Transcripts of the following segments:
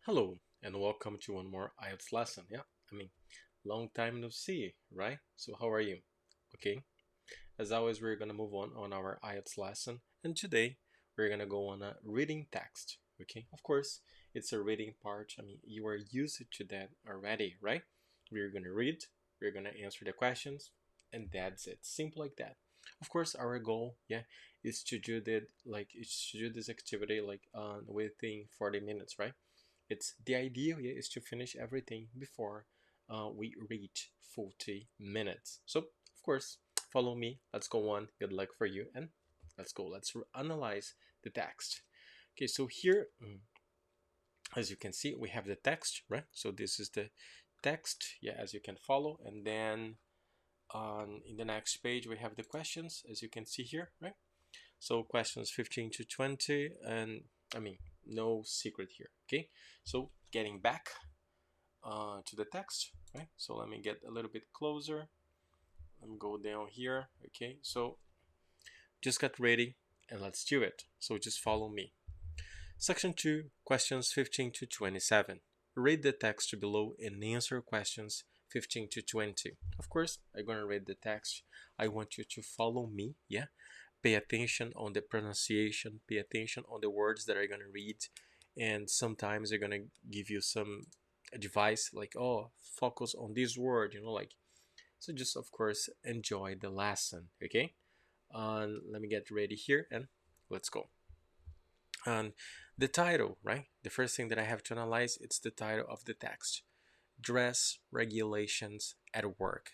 Hello and welcome to one more IELTS lesson. Yeah, I mean, long time no see, right? So how are you? Okay. As always, we're gonna move on our IELTS lesson, and today we're gonna go on a reading text. Okay. Of course, it's a reading part. I mean, you are used to that already, right? We're gonna read, we're gonna answer the questions, and that's it. Simple like that. Of course, our goal, yeah, is to do this activity within 40 minutes, right? It's the idea here is to finish everything before we reach 40 minutes. So, of course, follow me. Let's go on. Good luck for you. And let's go. Let's analyze the text. Okay, so here, as you can see, we have the text, right? So this is the text, yeah, as you can follow. And then on in the next page, we have the questions, as you can see here, right? So questions 15 to 20, and I mean, no secret here, okay? So getting back to the text, right? So let me get a little bit closer. Let me go down here, okay? So just get ready and let's do it. So just follow me. Section 2, questions 15 to 27. Read the text below and answer questions 15 to 20. Of course, I'm going to read the text. I want you to follow me, yeah? Pay attention on the pronunciation, pay attention on the words that I'm going to read, and sometimes they're going to give you some advice like, oh, focus on this word, so just of course enjoy the lesson, okay? Let me get ready here and let's go. And the title, right? The first thing that I have to analyze, it's the title of the text. Dress regulations at work.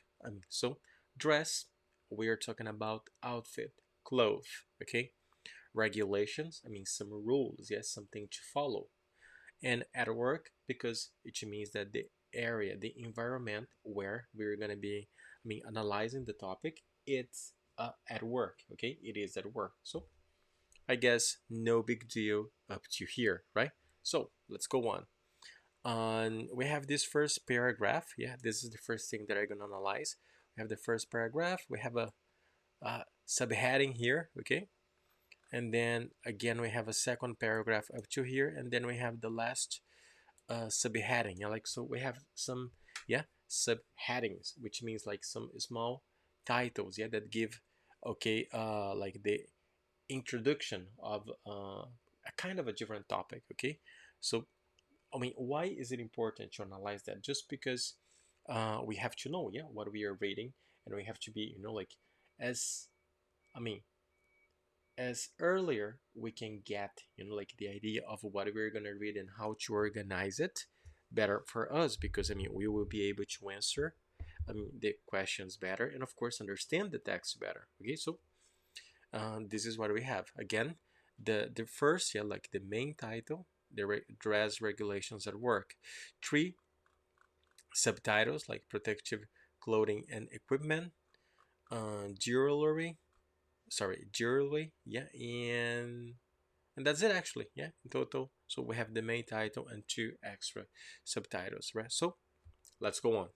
So dress, we are talking about outfit, clothes, okay? Regulations, some rules, yes, something to follow. And at work, because it means that the area, the environment where we're gonna be, analyzing the topic, it's at work, okay? It is at work. So I guess no big deal up to here, right? So let's go on. We have this first paragraph. Yeah, this is the first thing that I'm gonna analyze. We have the first paragraph. We have a subheading here, okay? And then again, we have a second paragraph up to here, and then we have the last subheading. Yeah, like so, we have some subheadings, which means like some small titles, yeah, that give like the introduction of a kind of a different topic, okay? So why is it important to analyze that? Just because we have to know, yeah, what we are reading, and we have to be, like, as I mean, as earlier we can get, like the idea of what we're gonna read and how to organize it better for us, because we will be able to answer the questions better, and of course understand the text better. Okay, so this is what we have again. The first, yeah, like the main title, the dress regulations at work. Three subtitles like protective clothing and equipment, jewelry, yeah, and that's it actually, yeah, in total. So we have the main title and two extra subtitles, right? So let's go on.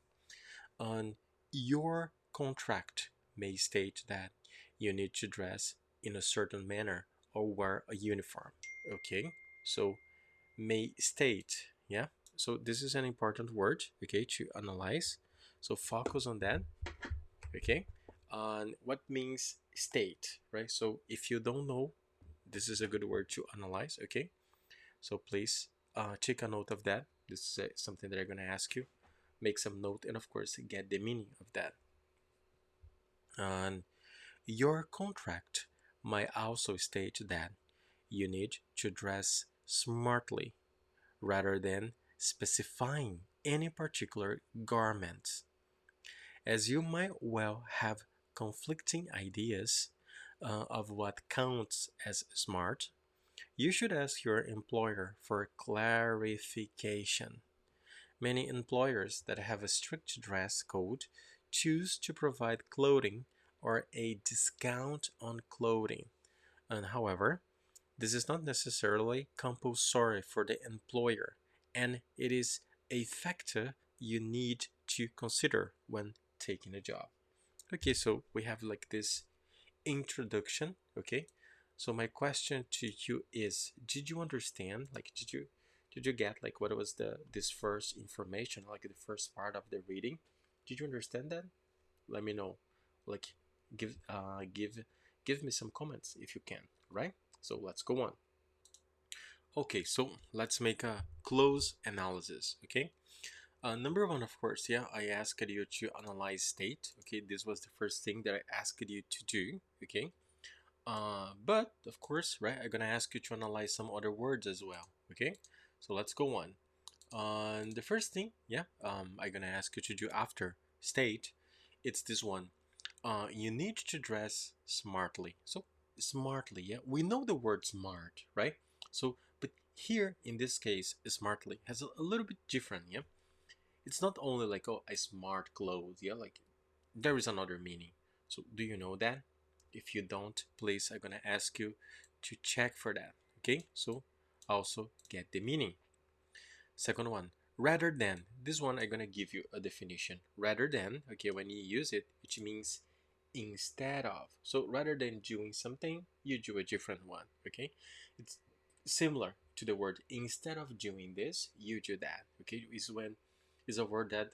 On your contract may state that you need to dress in a certain manner or wear a uniform. Okay, so may state, yeah. So this is an important word, okay, to analyze. So focus on that, okay, on what means state, right? So if you don't know, this is a good word to analyze, okay? So please take a note of that. This is something that I'm going to ask you. Make some note and, of course, get the meaning of that. And your contract might also state that you need to dress smartly rather than specifying any particular garment, as you might well have conflicting ideas of what counts as smart. You should ask your employer for clarification. Many employers that have a strict dress code choose to provide clothing or a discount on clothing. And however, this is not necessarily compulsory for the employer, and it is a factor you need to consider when taking a job. Okay, so we have like this introduction, okay? So my question to you is, did you understand? Like, Did you get like what was the this first information, like the first part of the reading? Did you understand that? Let me know. Like give me some comments if you can, right? So let's go on. Okay, so let's make a close analysis, okay? Number one, of course, yeah, I asked you to analyze state. Okay, this was the first thing that I asked you to do. Okay, but of course, right, I'm gonna ask you to analyze some other words as well. Okay, so let's go on. The first thing, yeah, I'm gonna ask you to do after state, it's this one. You need to dress smartly. So smartly, yeah, we know the word smart, right? So, but here in this case, smartly has a little bit different, yeah. It's not only like, oh, a smart clothes, yeah, like there is another meaning. So do you know that? If you don't, please, I'm gonna ask you to check for that. Okay, so also get the meaning. Second one, rather than. This one I'm gonna give you a definition. Rather than, okay, when you use it, which means instead of. So rather than doing something, you do a different one. Okay, it's similar to the word instead of doing this, you do that. Okay, is a word that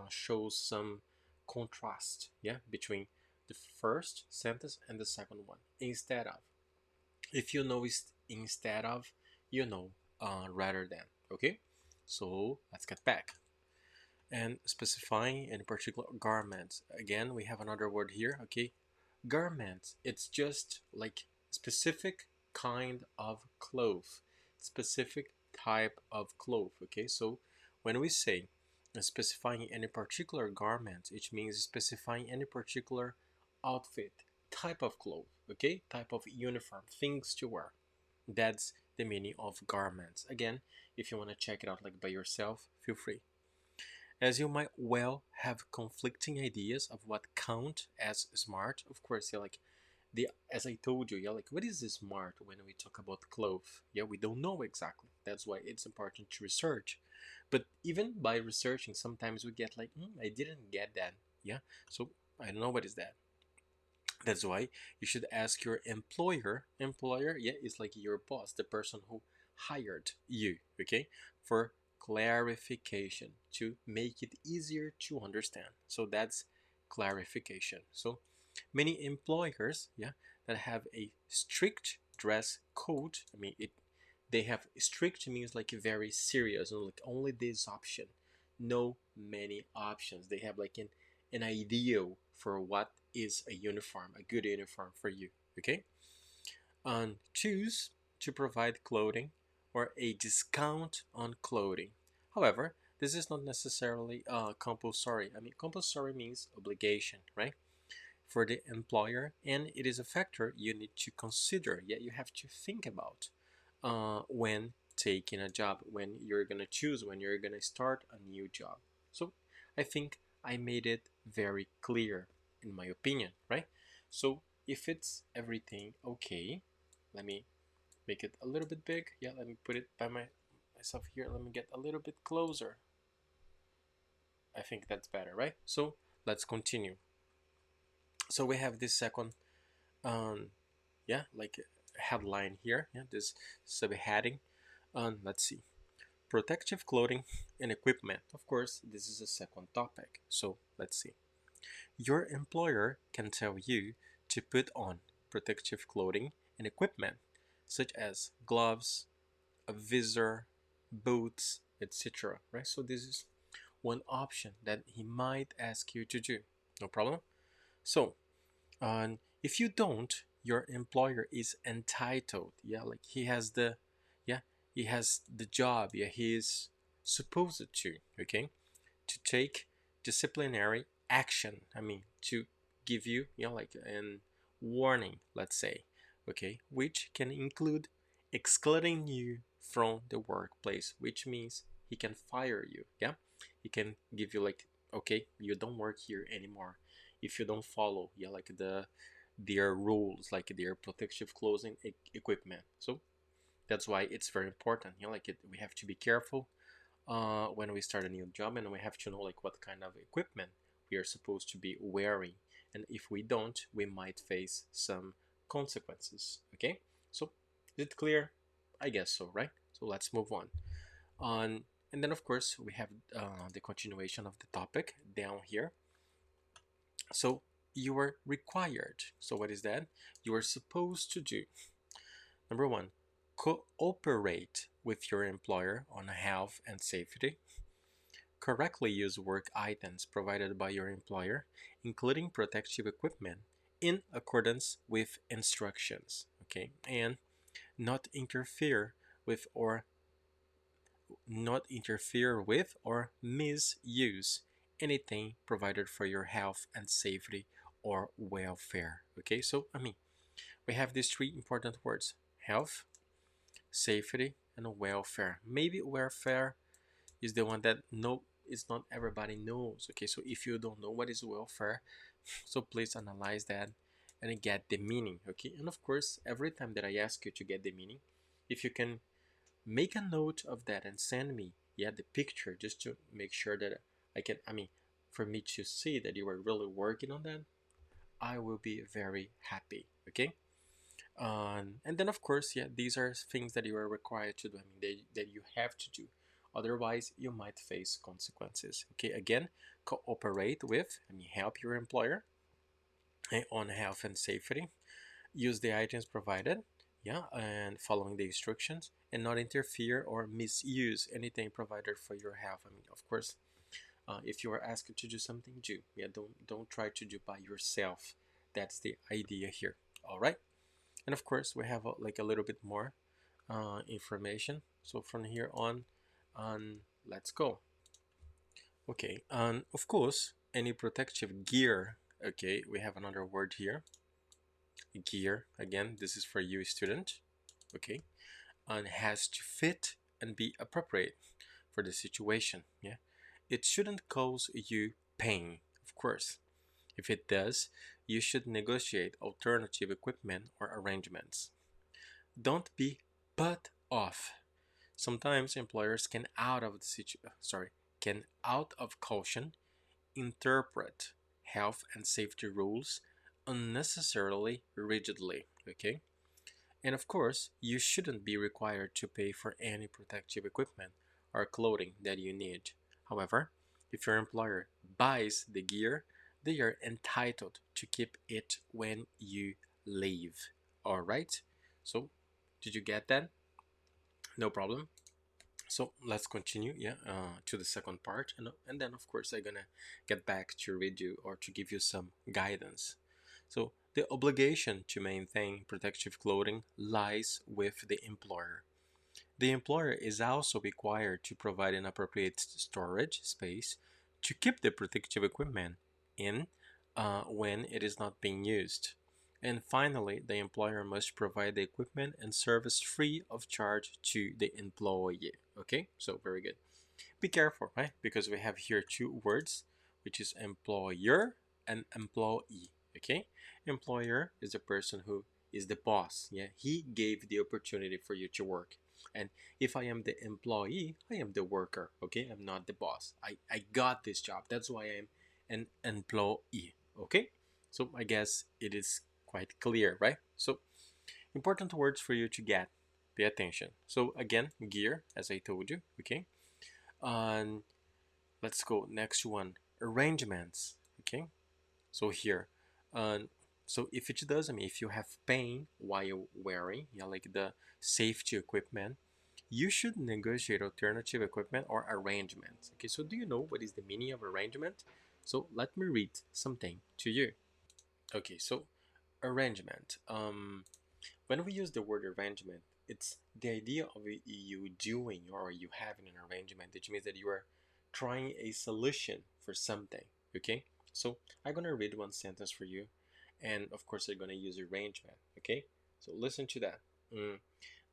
shows some contrast, yeah, between the first sentence and the second one. Instead of. If you know is instead of, you know rather than. Okay, so let's get back and specifying in particular garments. Again, we have another word here. Okay, garments. It's just like specific kind of cloth, specific type of cloth. Okay, so when we say specifying any particular garment, it means specifying any particular outfit, type of cloth. Okay, type of uniform, things to wear. That's the meaning of garments. Again, if you want to check it out like by yourself, feel free. As you might well have conflicting ideas of what count as smart. Of course, yeah, like the as I told you, yeah, like what is smart when we talk about clothes? Yeah, we don't know exactly. That's why it's important to research. But even by researching, sometimes we get like, I didn't get that. Yeah, so I don't know what is that. That's why you should ask your employer. Employer, yeah, is like your boss, the person who hired you, okay, for clarification to make it easier to understand. So that's clarification. So many employers, yeah, that have a strict dress code. I mean, they have strict means like very serious and like only this option, no many options. They have like an ideal for what is a uniform, a good uniform for you. Okay, and choose to provide clothing or a discount on clothing. However, this is not necessarily compulsory. I mean, compulsory means obligation, right? For the employer, and it is a factor you need to consider. Yet you have to think about when taking a job, when you're gonna choose, when you're gonna start a new job. So I think I made it very clear, in my opinion, right? So if it's everything okay, let me make it a little bit big. Yeah, let me put it by myself here. Let me get a little bit closer. I think that's better, right? So let's continue. So we have this second um yeah, like headline here, yeah, this subheading. Let's see, protective clothing and equipment. Of course, this is a second topic, so let's see. Your employer can tell you to put on protective clothing and equipment such as gloves, a visor, boots, etc., right? So this is one option that he might ask you to do. No problem. So and if you don't, your employer is entitled, yeah, like yeah, he has the job, yeah, he is supposed to, okay, to take disciplinary action. I mean, to give you, like an warning, let's say, okay, which can include excluding you from the workplace, which means he can fire you, yeah, he can give you like, okay, you don't work here anymore if you don't follow, yeah, like their rules, like their protective clothing equipment. So that's why it's very important, like we have to be careful when we start a new job, and we have to know like what kind of equipment we are supposed to be wearing, and if we don't, we might face some consequences. Okay, so is it clear? I guess so, right? So let's move on. On and then of course we have the continuation of the topic down here. So you are required. So what is that? You are supposed to do. Number one, cooperate with your employer on health and safety. Correctly use work items provided by your employer, including protective equipment, in accordance with instructions. Okay, and not interfere with or misuse anything provided for your health and safety or welfare. Okay, so we have these three important words: health, safety, and welfare. Maybe welfare is the one that no, it's not everybody knows. Okay, so if you don't know what is welfare, so please analyze that and get the meaning. Okay, and of course, every time that I ask you to get the meaning, if you can make a note of that and send me, yeah, the picture, just to make sure that I can, for me to see that you are really working on that, I will be very happy. Okay. And then of course, yeah, these are things that you are required to do. That you have to do. Otherwise, you might face consequences. Okay, again, cooperate with, help your employer on health and safety. Use the items provided, yeah, and following the instructions, and not interfere or misuse anything provided for your health. Of course, if you are asked to do something, do. Yeah, don't try to do by yourself. That's the idea here. All right. And of course, we have like a little bit more information. So from here on, let's go. Okay, and of course, any protective gear. Okay, we have another word here. Gear. Again, this is for you, student. Okay, and has to fit and be appropriate for the situation. Yeah, it shouldn't cause you pain, of course. If it does, you should negotiate alternative equipment or arrangements. Don't be put off. Sometimes employers can out of caution interpret health and safety rules unnecessarily rigidly, okay? And of course, you shouldn't be required to pay for any protective equipment or clothing that you need. However, if your employer buys the gear, they are entitled to keep it when you leave. All right? So, did you get that? No problem. So let's continue, yeah, to the second part, and then of course I'm gonna get back to read you or to give you some guidance. So the obligation to maintain protective clothing lies with the employer. The employer is also required to provide an appropriate storage space to keep the protective equipment in when it is not being used. And finally, the employer must provide the equipment and service free of charge to the employee. Okay, so very good. Be careful, right? Because we have here two words, which is employer and employee. Okay, employer is the person who is the boss. Yeah, he gave the opportunity for you to work. And if I am the employee, I am the worker. Okay, I'm not the boss. I got this job. That's why I'm an employee. Okay, so I guess it is quite clear, right? So important words for you to get. Pay attention. So again, gear, as I told you. Okay, and let's go next one. Arrangements. Okay, so here, um, so if it does, if you have pain while wearing, yeah, like the safety equipment, you should negotiate alternative equipment or arrangements. Okay, so do you know what is the meaning of arrangement? So let me read something to you. Okay, so arrangement. When we use the word arrangement, it's the idea of you doing or you having an arrangement, which means that you are trying a solution for something. Okay, so I'm gonna read one sentence for you, and of course I'm gonna use arrangement. Okay, so listen to that.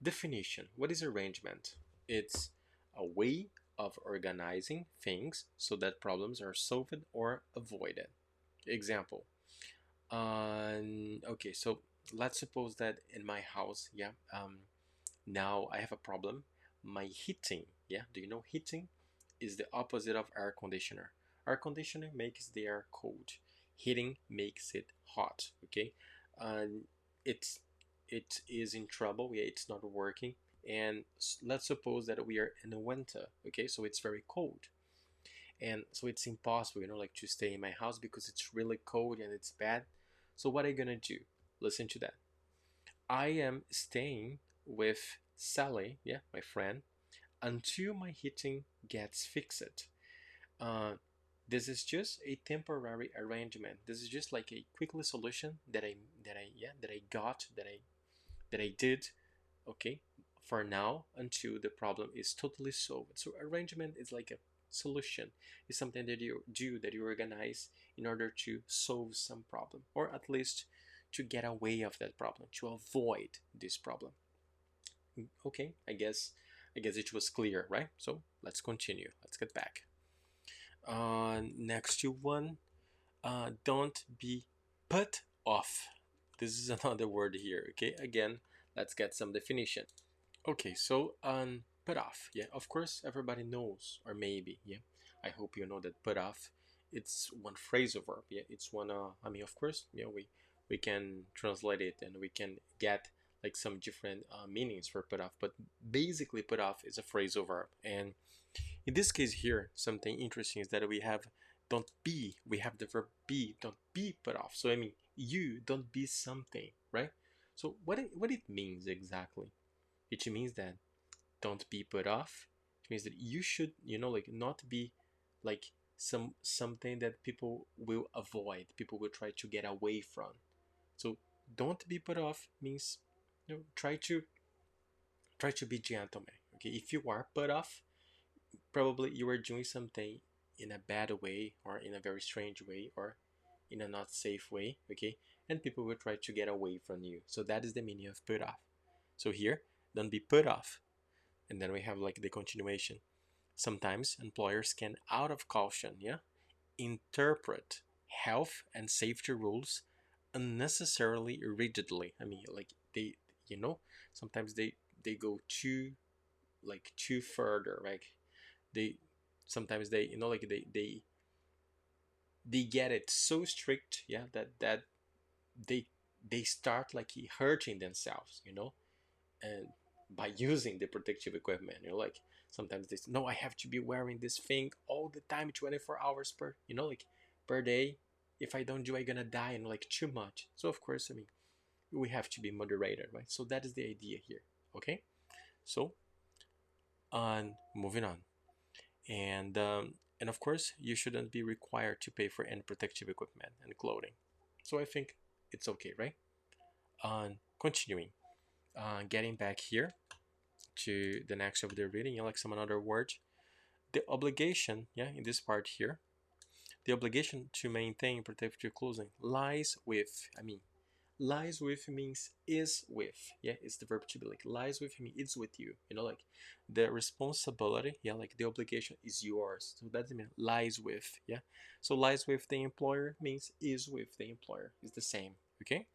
Definition: what is arrangement? It's a way of organizing things so that problems are solved or avoided. Example: okay, so let's suppose that in my house, yeah, now I have a problem. My heating, yeah, do you know heating is the opposite of air conditioner. Air conditioner makes the air cold. Heating makes it hot. Okay, and it's it is in trouble. Yeah, it's not working. and let's suppose that we are in the winter, okay, so it's very cold, and so it's impossible, like to stay in my house because it's really cold and it's bad. So what are you gonna do? Listen to that. I am staying with Sally, yeah, my friend, until my heating gets fixed. uh, this is just a temporary arrangement. This is just like a quickly solution that I did, okay, for now until the problem is totally solved. So arrangement is like a solution. It's something that you do, that you organize in order to solve some problem, or at least to get away of that problem, to avoid this problem. Okay, I guess it was clear, right? So let's continue. Let's get back. Next to one, don't be put off. This is another word here. Okay, again, let's get some definition. Okay, so put off. Yeah, of course, everybody knows, or maybe, yeah. I hope you know that put off. It's one phrasal verb. Yeah, it's one. I mean, of course, we can translate it and we can get like some different meanings for put off. But basically, put off is a phrasal verb, and in this case here, something interesting is that we have don't be. We have the verb be. Don't be put off. So I mean, you don't be something, right? So what it means exactly? It means that don't be put off. It means that you should, like not be like something that people will avoid, people will try to get away from. So don't be put off means, try to be gentleman. Okay, if you are put off, probably you are doing something in a bad way, or in a very strange way, or in a not safe way. Okay, and people will try to get away from you. So that is the meaning of put off. So here, don't be put off. And then we have like the continuation. Sometimes employers can, out of caution, yeah, interpret health and safety rules unnecessarily rigidly. I mean, like you know, sometimes they go too further. Like they sometimes like they get it so strict, yeah, that they they start like hurting themselves, and by using the protective equipment, like sometimes they say, no, I have to be wearing this thing all the time, 24 hours per, like per day. If I don't do, I'm gonna die, and like too much. So of course, I mean, we have to be moderated, right? So that is the idea here. Okay, so on moving on, and of course, you shouldn't be required to pay for any protective equipment and clothing. So I think it's okay, right? On continuing, getting back here to the next of the reading, like some another words. The obligation, yeah, in this part here, the obligation to maintain protective clothing lies with, lies with means is with, yeah, it's the verb to be, like lies with me, it's with you, like the responsibility, yeah, like the obligation is yours. So that means lies with, yeah. So lies with the employer means is with the employer, is the same, okay.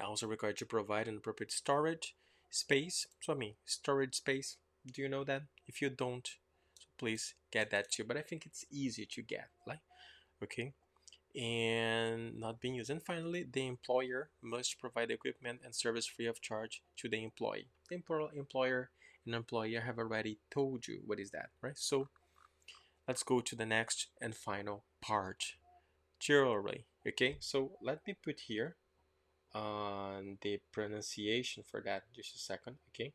Also required to provide an appropriate storage space. So I mean, storage space. Do you know that? If you don't, so please get that too. But I think it's easy to get, like, okay. And not being used. And finally, the employer must provide equipment and service free of charge to the employee. The employer and employer have already told you what is that, right? So let's go to the next and final part. Jewelry. Okay, so let me put here on the pronunciation for that just a second, okay,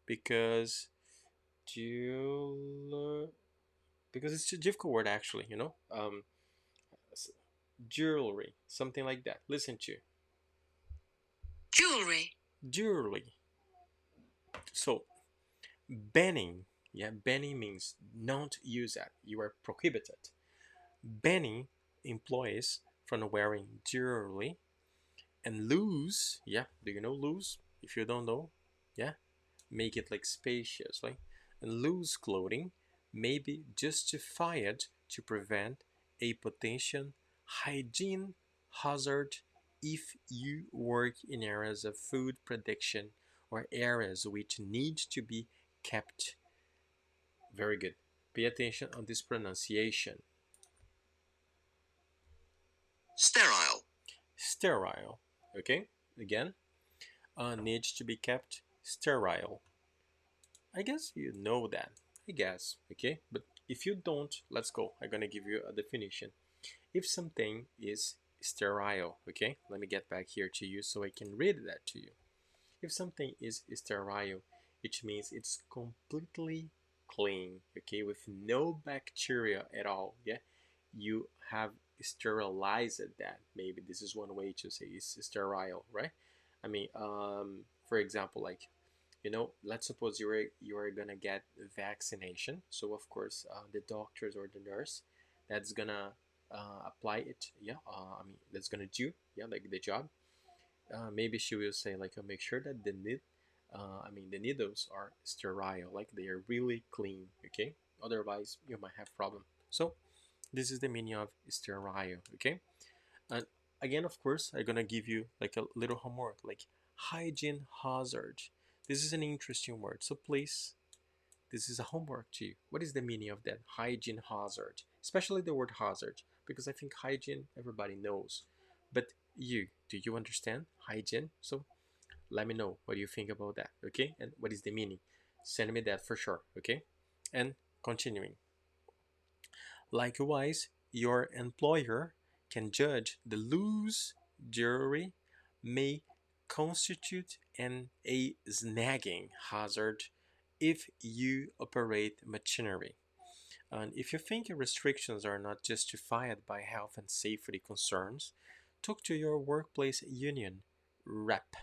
because jewel because it's a difficult word actually, jewelry, something like that. Listen to jewelry. Jewelry. So banning, yeah, banning means not use that, you are prohibited. Banning employees from wearing jewelry. And loose, yeah, do you know loose? If you don't know, yeah, make it like spacious, right? And loose clothing may be justified to prevent a potential hygiene hazard if you work in areas of food production or areas which need to be kept. Very good. Pay attention on this pronunciation. Sterile. Sterile. Okay, again, needs to be kept sterile. I guess you know that. I guess, okay? But if you don't, let's go. I'm gonna give you a definition. If something is sterile, okay? Let me get back here to you so I can read that to you. If something is sterile, it means it's completely clean, okay, with no bacteria at all. Yeah, you have sterilized that. Maybe this is one way to say it's sterile, right? I mean, for example, like let's suppose you are gonna get vaccination. So of course, the doctors or the nurse that's gonna apply it. Yeah, I mean that's gonna do like the job. Maybe she will say like, make sure that the needles are sterile, like they are really clean. Okay, otherwise you might have problem. So this is the meaning of sterile. Okay, and again, of course, I'm gonna give you like a little homework, like hygiene hazard. This is an interesting word, so please, this is a homework to you. What is the meaning of that hygiene hazard? Especially the word hazard, because I think hygiene everybody knows, but do you understand hygiene? So let me know what you think about that, okay? And what is the meaning? Send me that for sure, okay? And continuing. Likewise, your employer can judge the loose jewelry may constitute a snagging hazard if you operate machinery. And if you think your restrictions are not justified by health and safety concerns, talk to your workplace union rep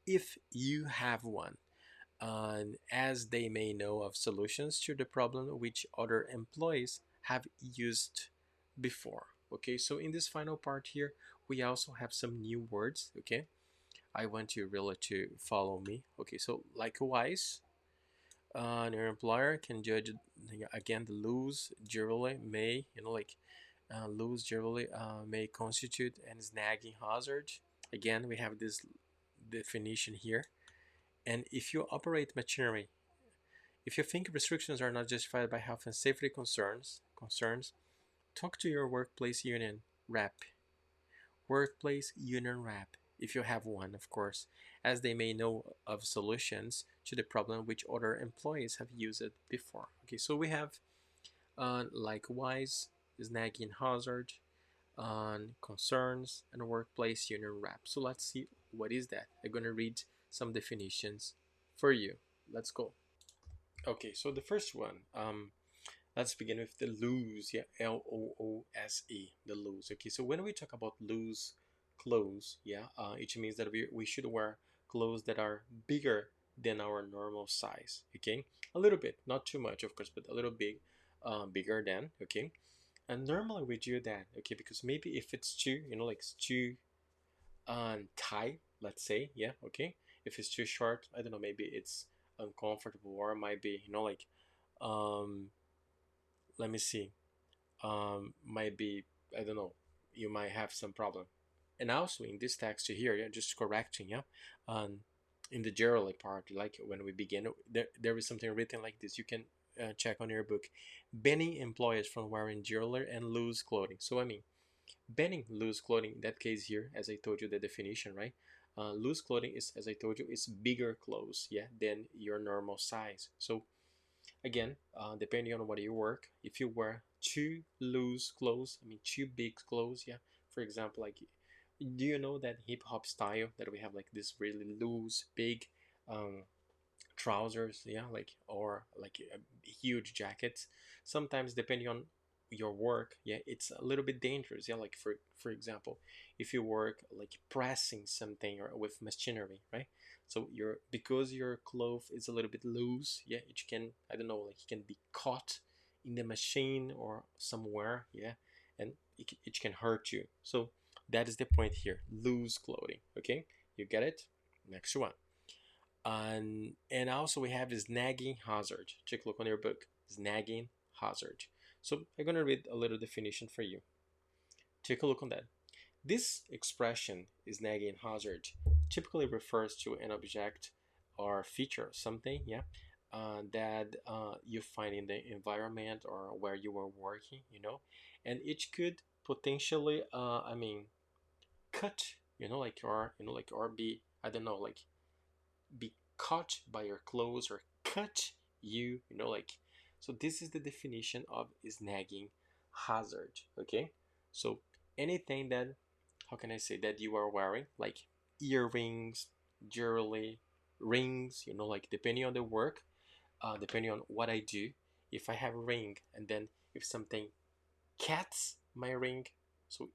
if you have one, and as they may know of solutions to the problem which other employees have used before. Okay, so in this final part here, we also have some new words. Okay, I want you really to follow me. Okay, so likewise, your employer can judge again the loose jewelry may loose jewelry may constitute an snagging hazard. Again, we have this definition here. And if you operate machinery, if you think restrictions are not justified by health and safety concerns, talk to your rep, workplace union rep, if you have one, of course, as they may know of solutions to the problem which other employees have used it before. Okay, so we have likewise, snagging hazard, on concerns, and workplace union rep. So let's see what is that. I'm gonna read some definitions for you. Let's go. Okay, so the first one, let's begin with the loose. Yeah, loose, the loose. Okay, so when we talk about loose clothes, yeah, it means that we should wear clothes that are bigger than our normal size. Okay, a little bit, not too much, of course, but a little big, bigger than. Okay, and normally we do that. Okay, because maybe if it's too, like it's too tight, let's say, yeah, okay. If it's too short, I don't know, maybe it's uncomfortable, or it might be, um, let me see, might be, I don't know, you might have some problem. And also in this text here, yeah, just correcting, yeah, in the general part, like when we begin, there is something written like this. You can check on your book, banning employers from wearing jewelry and loose clothing. So I mean, banning loose clothing, in that case here, as I told you the definition, right? Loose clothing is, as I told you, is bigger clothes, yeah, than your normal size. So again, depending on what you work, if you wear too loose clothes, I mean too big clothes, yeah. For example, like, do you know that hip hop style that we have like this really loose, big um, trousers, yeah, like, or like huge jackets. Sometimes depending on your work, yeah, it's a little bit dangerous, yeah. Like for example, if you work like pressing something or with machinery, right? So because your cloth is a little bit loose, yeah, it can, I don't know, like it can be caught in the machine or somewhere, yeah, and it can hurt you. So that is the point here, loose clothing. Okay, you get it. Next one. And also we have this nagging hazard. Take a look on your book. Snagging hazard. So I'm gonna read a little definition for you. Take a look on that. This expression is nagging hazard typically refers to an object or feature, something, yeah, that you find in the environment or where you are working, and it could potentially, cut, like, or be, I don't know, like, be caught by your clothes or cut you, like. So this is the definition of snagging hazard, okay? So anything that, how can I say, that you are wearing, like earrings, jewelry, rings, like depending on the work, depending on what I do, if I have a ring and then if something cuts my ring, so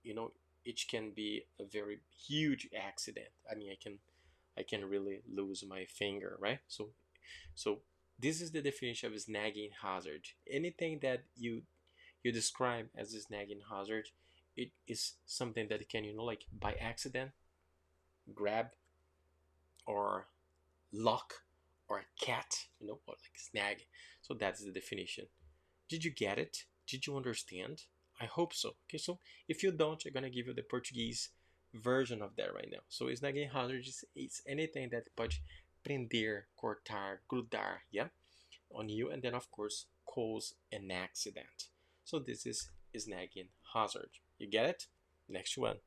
it can be a very huge accident. I mean, I can really lose my finger, right? So this is the definition of snagging hazard. Anything that you describe as a snagging hazard, it is something that can, like by accident grab or lock or cat, or like snag. So that's the definition. Did you get it? Did you understand? I hope so. Okay, so if you don't, I'm gonna give you the Portuguese version of that right now. So snagging hazard is anything that pode prender, cortar, grudar, yeah, on you, and then of course cause an accident. So this is snagging hazard. You get it? Next one.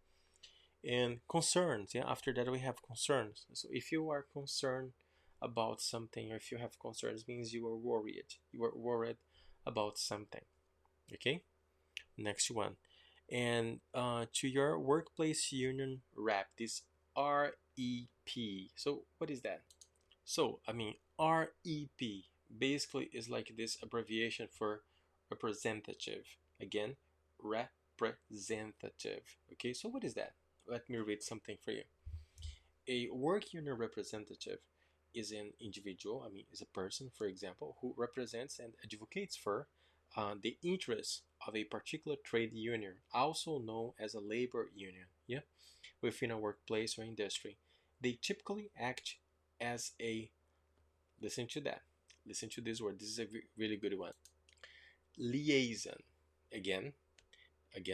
And concerns, yeah, after that we have concerns. So if you are concerned about something, or if you have concerns, means you are worried about something. Okay, next one. And to your workplace union rep, this REP. So what is that? So I mean, REP basically is like this abbreviation for representative. Again, representative. Okay, so what is that? Let me read something for you. A work union representative is an individual, I mean, is a person, for example, who represents and advocates for the interests of a particular trade union, also known as a labor union, yeah, within a workplace or industry. They typically act as a, listen to that, listen to this word, this is a really good one, liaison. Again,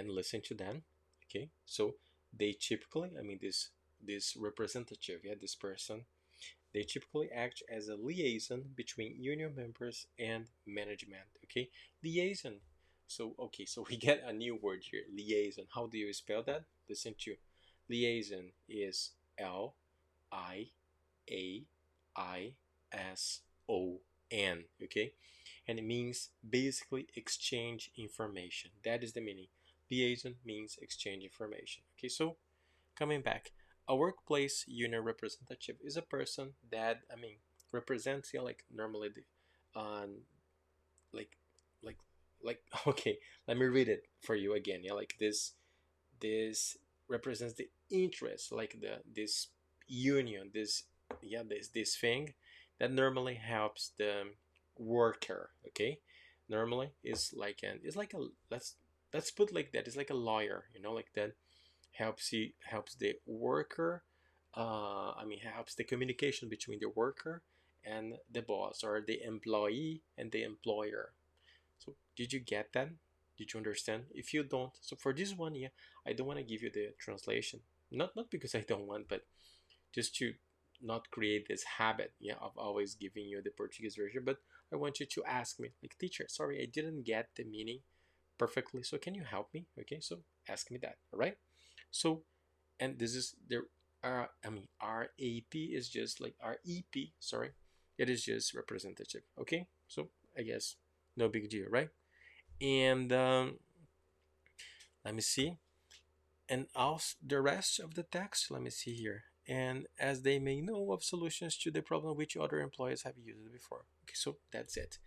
listen to them. Okay, so they typically, I mean, this representative, yeah, this person, they typically act as a liaison between union members and management. Okay, liaison. So okay, so we get a new word here, liaison. How do you spell that? Listen to, liaison is Liaison. Okay, and it means basically exchange information. That is the meaning. Liaison means exchange information. Okay, so coming back, a workplace union representative is a person that, I mean, represents, yeah, like normally the like like like okay, let me read it for you again. Yeah, like this represents the interest, like this union, this, yeah, this thing that normally helps the worker. Okay, normally is like an, it's like a, let's put like that, it's like a lawyer, like that helps the worker, I mean, helps the communication between the worker and the boss, or the employee and the employer. So did you get that? Did you understand? If you don't, so for this one, yeah, I don't want to give you the translation, not because I don't want, but just to not create this habit, yeah, of always giving you the Portuguese version. But I want you to ask me, like, teacher, sorry, I didn't get the meaning perfectly, so can you help me? Okay, so ask me that. All right, so, and this is the I mean, RAP is just like REP, sorry, it is just representative. Okay, so I guess no big deal, right? And let me see, and also the rest of the text, let me see here. And as they may know of solutions to the problem which other employees have used before. Okay, so that's it.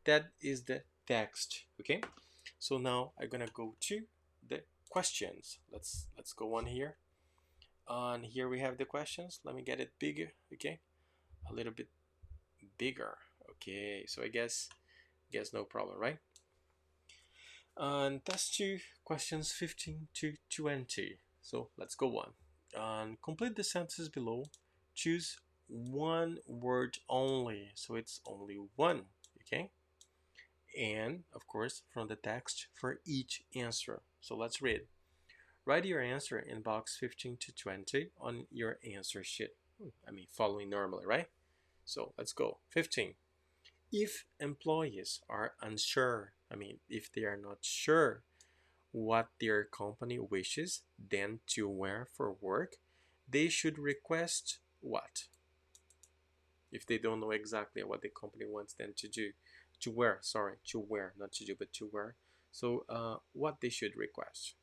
That is the text. Okay, so now I'm gonna go to the questions. Let's go on here. On here we have the questions. Let me get it bigger. Okay, a little bit bigger. Okay, so I guess no problem, right? And test 2, questions 15 to 20. So let's go on. And complete the sentences below. Choose one word only. So it's only one. Okay. And of course, from the text for each answer. So let's read. Write your answer in box 15 to 20 on your answer sheet. I mean, following normally, right? So let's go. 15. If employees are unsure, I mean, if they are not sure what their company wishes them to wear for work, they should request what? if they don't know exactly what the company wants them to do, to wear, sorry, to wear, not to do, but to wear. So what they should request.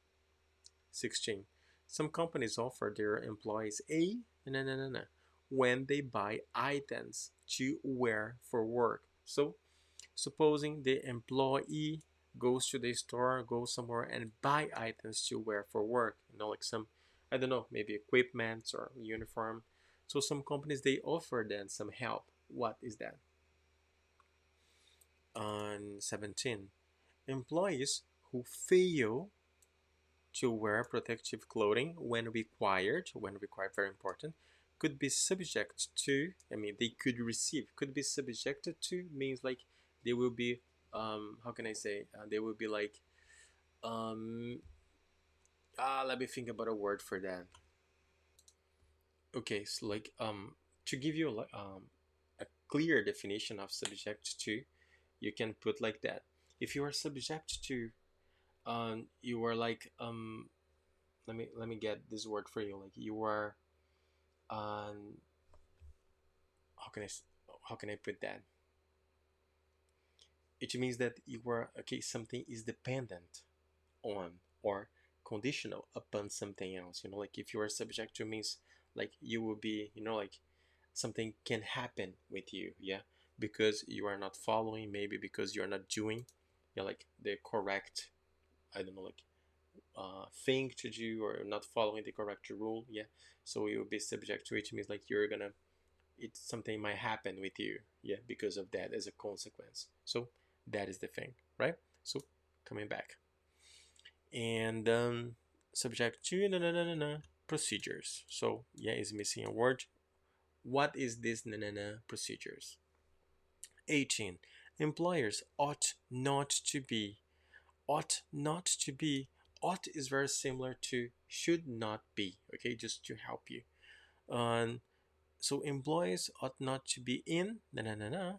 16. Some companies offer their employees a no, no, no, no, when they buy items to wear for work. So supposing the employee goes to the store, goes somewhere and buy items to wear for work, like some, I don't know, maybe equipment or uniform. So some companies they offer them some help. What is that? On 17, employees who fail to wear protective clothing when required, very important, could be subject to, I mean, they could receive, could be subjected to means like they will be, how can I say, they will be like, um, let me think about a word for that. Okay, so like, to give you a clear definition of subject to, you can put like that. If you are subject to, you are like, let me get this word for you, like you are, um how can how can I put that? It means that you are, okay, something is dependent on or conditional upon something else. Like if you are subject to means like you will be, like something can happen with you, yeah, because you are not following, maybe because you are not doing, like the correct, I don't know, like thing to do, or not following the correct rule, yeah. So you will be subject to it, means like you're gonna, it's something might happen with you, yeah, because of that, as a consequence. So that is the thing, right? So coming back, and subject to no, no, no, no, no, procedures. So yeah, is missing a word. What is this no, no, no, procedures? 18, employers ought not to be. Ought is very similar to should not be, okay, just to help you. um, so employees ought not to be in na na na na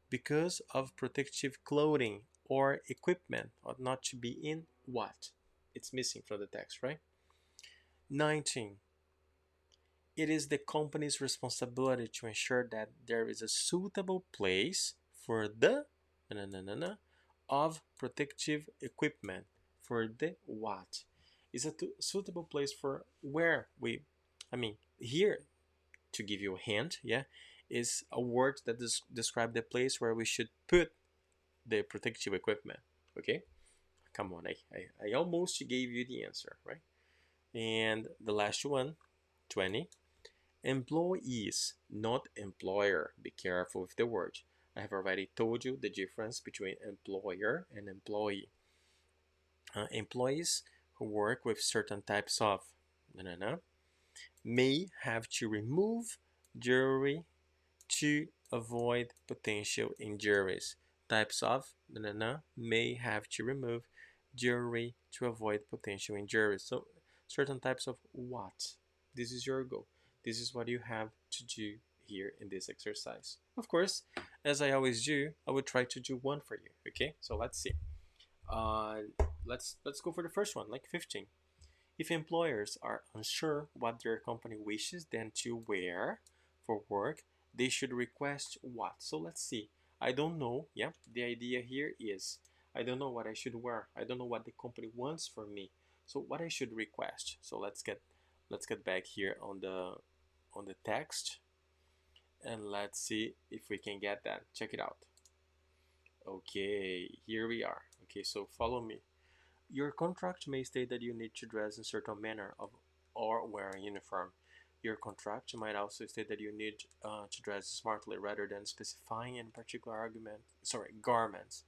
because of protective clothing or equipment. Ought not to be in what? It's missing from the text, right? 19. It is the company's responsibility to ensure that there is a suitable place for the na, na, na, na, of protective equipment. For the what? Is a suitable place for where we, I mean, here, to give you a hint, yeah, is a word that describe the place where we should put the protective equipment. Okay, come on, I almost gave you the answer, right? And the last one, 20, employees, not employer. Be careful with the word. I have already told you the difference between employer and employee. Employees who work with certain types of no, no, no, may have to remove jewelry to avoid potential injuries. Types of may have to remove jewelry to avoid potential injuries. So certain types of what? This is your goal. This is what you have to do here in this exercise. Of course, as I always do, I will try to do one for you. Okay, so let's see. Uh, let's go for the first one, like 15. If employers are unsure what their company wishes them to wear for work, they should request what? So let's see. I don't know. Yeah, the idea here is I don't know what I should wear. I don't know what the company wants from me. So what I should request. So let's get back here on the text, and let's see if we can get that. Check it out. Okay, here we are. Okay, so follow me. Your contract may state that you need to dress in a certain manner of, or wear a uniform. Your contract might also state that you need to dress smartly rather than specifying any particular garments.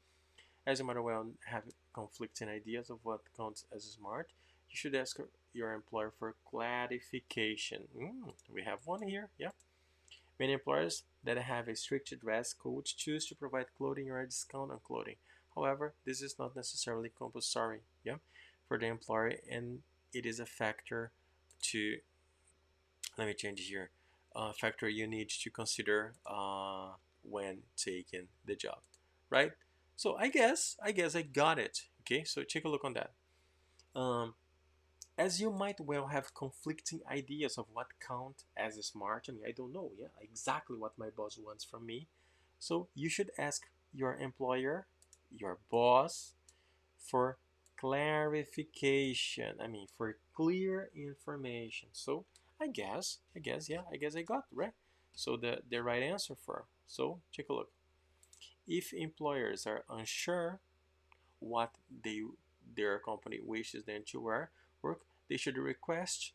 As you might well have conflicting ideas of what counts as smart, you should ask your employer for clarification. We have one here, yeah. Many employers that have a strict dress code choose to provide clothing or a discount on clothing. However, this is not necessarily compulsory, yeah, for the employer, and it is a factor to, let me change here, factor you need to consider when taking the job, right? So I guess I got it. Okay, so take a look on that. Um, as you might well have conflicting ideas of what count as smart. I mean, I don't know, yeah, exactly what my boss wants from me. So you should ask your employer, your boss, for clarification. I mean, for clear information. So I guess I got right. So the right answer for. So take a look. If employers are unsure what their company wishes them to work, they should request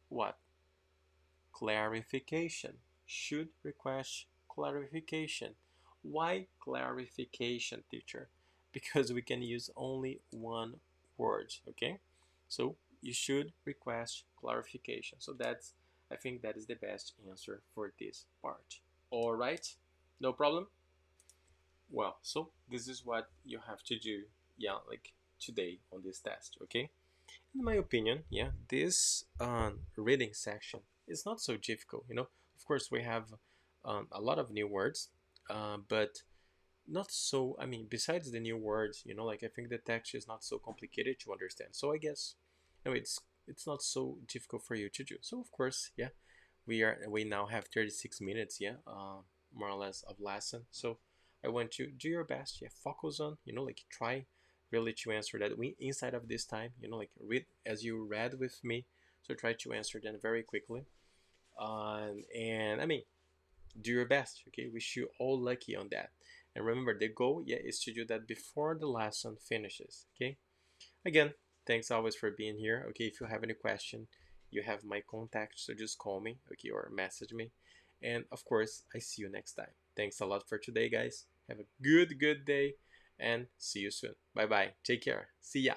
what? Clarification. Should request clarification. Why clarification, teacher? Because we can use only one word, okay? So you should request clarification. So that's, I think that is the best answer for this part. All right, no problem. Well, so this is what you have to do, yeah, like today on this test, okay? In my opinion, yeah, this reading section is not so difficult. Of course, we have a lot of new words, but not so. I mean, besides the new words, like I think the text is not so complicated to understand. So I guess, it's not so difficult for you to do. So of course, yeah, we now have 36 minutes, yeah, more or less of lesson. So I want you do your best, yeah, focus on, like try really to answer that we inside of this time, like read as you read with me. So try to answer them very quickly. And I mean, do your best, okay? Wish you all lucky on that. And remember, the goal, yeah, is to do that before the lesson finishes, okay? Again, thanks always for being here. Okay, if you have any question, you have my contact, so just call me, okay, or message me. And of course, I see you next time. Thanks a lot for today, guys. Have a good day, and see you soon. Bye bye. Take care. See ya.